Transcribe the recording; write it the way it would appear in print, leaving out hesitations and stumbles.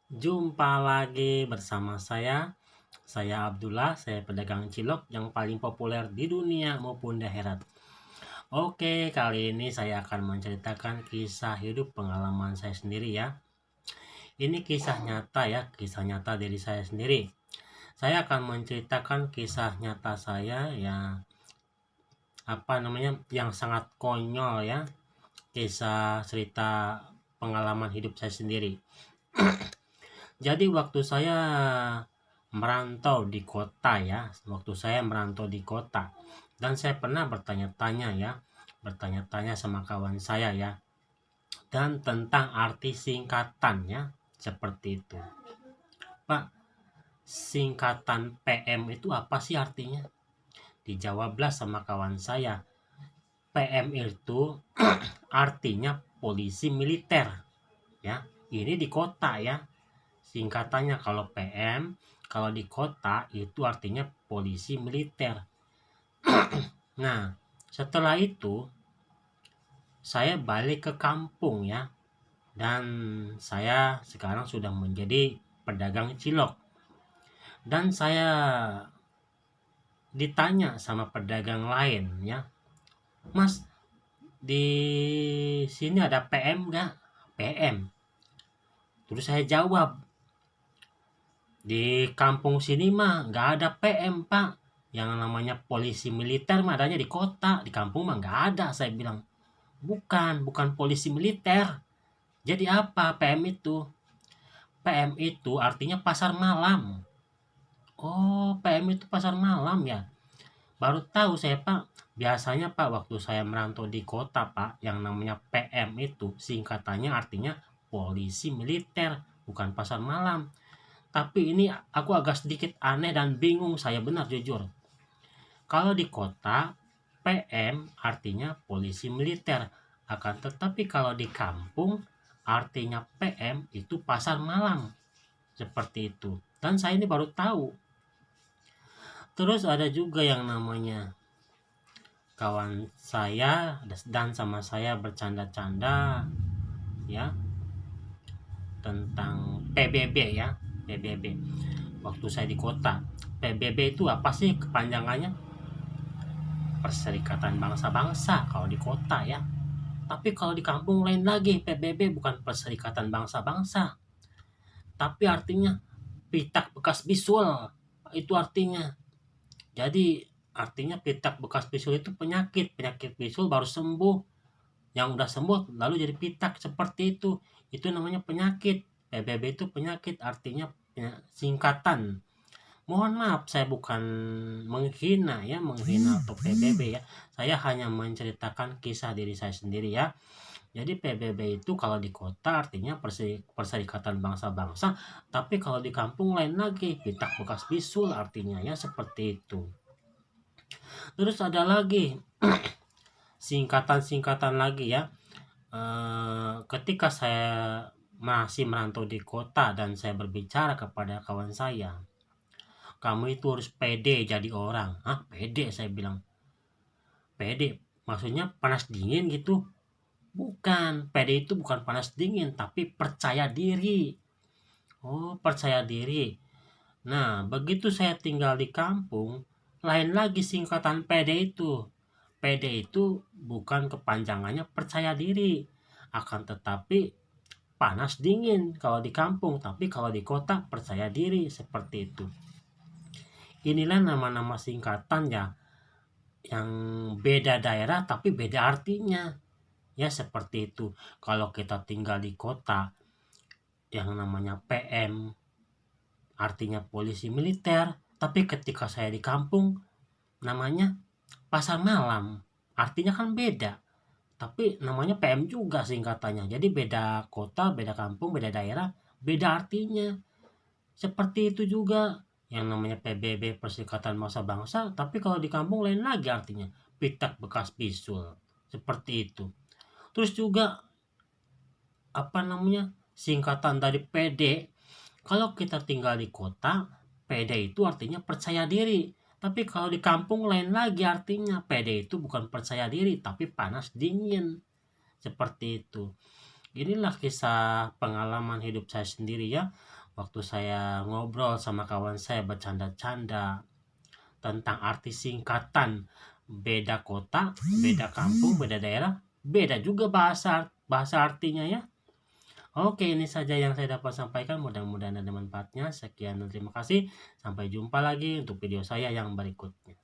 Jumpa lagi bersama saya Abdullah, saya pedagang cilok yang paling populer di dunia maupun di akhirat. Oke, kali ini saya akan menceritakan kisah hidup pengalaman saya sendiri ya. Ini kisah nyata ya, kisah nyata dari saya sendiri. Saya akan menceritakan kisah nyata saya yang sangat konyol ya, kisah cerita pengalaman hidup saya sendiri. Jadi waktu saya merantau di kota ya, waktu saya merantau di kota, dan saya pernah bertanya-tanya sama kawan saya ya, dan tentang arti singkatannya seperti itu. Pak, singkatan PM itu apa sih artinya? Dijawablah sama kawan saya, PM itu artinya polisi militer ya. Ini di kota ya. Singkatannya kalau PM, kalau di kota itu artinya polisi militer. Nah, setelah itu saya balik ke kampung ya. Dan saya sekarang sudah menjadi pedagang cilok. Dan saya ditanya sama pedagang lain ya, Mas, di sini ada PM nggak? PM. Terus saya jawab, di kampung sini mah nggak ada PM, Pak. Yang namanya polisi militer mah adanya di kota, di kampung mah nggak ada. Saya bilang, bukan polisi militer. Jadi apa PM itu? PM itu artinya pasar malam. Oh, PM itu pasar malam ya. Baru tahu saya, Pak. Biasanya Pak, waktu saya merantau di kota Pak, yang namanya PM itu singkatannya artinya polisi militer, bukan pasar malam. Tapi ini aku agak sedikit aneh dan bingung, saya benar jujur. Kalau di kota, PM artinya polisi militer. Akan tetapi kalau di kampung, artinya PM itu pasar malam. Seperti itu. Dan saya ini baru tahu. Terus ada juga yang namanya kawan saya dan sama saya bercanda-canda ya tentang PBB ya. PBB. Waktu saya di kota, PBB itu apa sih kepanjangannya? Perserikatan Bangsa-Bangsa kalau di kota ya. Tapi kalau di kampung lain lagi, PBB bukan Perserikatan Bangsa-Bangsa. Tapi artinya pitak bekas bisul. Itu artinya. Jadi artinya pitak bekas bisul itu penyakit. Penyakit bisul baru sembuh. Yang udah sembuh lalu jadi pitak seperti itu. Itu namanya penyakit. PBB itu penyakit, artinya singkatan. Mohon maaf, saya bukan menghina atau PBB ya. Saya hanya menceritakan kisah diri saya sendiri ya. Jadi PBB itu kalau di kota artinya Perserikatan Bangsa-Bangsa, tapi kalau di kampung lain lagi, pitak bekas bisul artinya ya, seperti itu. Terus ada lagi singkatan-singkatan lagi ya. Ketika saya masih merantau di kota dan saya berbicara kepada kawan saya, kamu itu harus pede jadi orang. Hah, pede? Saya bilang. Pede? Maksudnya panas dingin gitu? Bukan. Pede itu bukan panas dingin, tapi percaya diri. Oh, percaya diri. Nah, begitu saya tinggal di kampung, lain lagi singkatan pede itu. Pede itu bukan kepanjangannya percaya diri. Akan tetapi panas dingin kalau di kampung, tapi kalau di kota percaya diri, seperti itu. Inilah nama-nama singkatan ya, yang beda daerah tapi beda artinya. Ya seperti itu. Kalau kita tinggal di kota, yang namanya PM artinya polisi militer, tapi ketika saya di kampung namanya pasar malam. Artinya kan beda. Tapi namanya PM juga singkatannya. Jadi beda kota, beda kampung, beda daerah, beda artinya. Seperti itu juga yang namanya PBB Perserikatan Bangsa-Bangsa, tapi kalau di kampung lain lagi artinya. Pitak bekas bisul. Seperti itu. Terus juga singkatan dari PD. Kalau kita tinggal di kota, PD itu artinya percaya diri. Tapi kalau di kampung lain lagi artinya. PD itu bukan percaya diri, tapi panas dingin. Seperti itu. inilah kisah pengalaman hidup saya sendiri ya. Waktu saya ngobrol sama kawan saya bercanda-canda tentang arti singkatan, beda kota, beda kampung, beda daerah, beda juga bahasa bahasa artinya ya. Oke, ini saja yang saya dapat sampaikan. Mudah-mudahan ada manfaatnya. Sekian dan terima kasih. Sampai jumpa lagi untuk video saya yang berikutnya.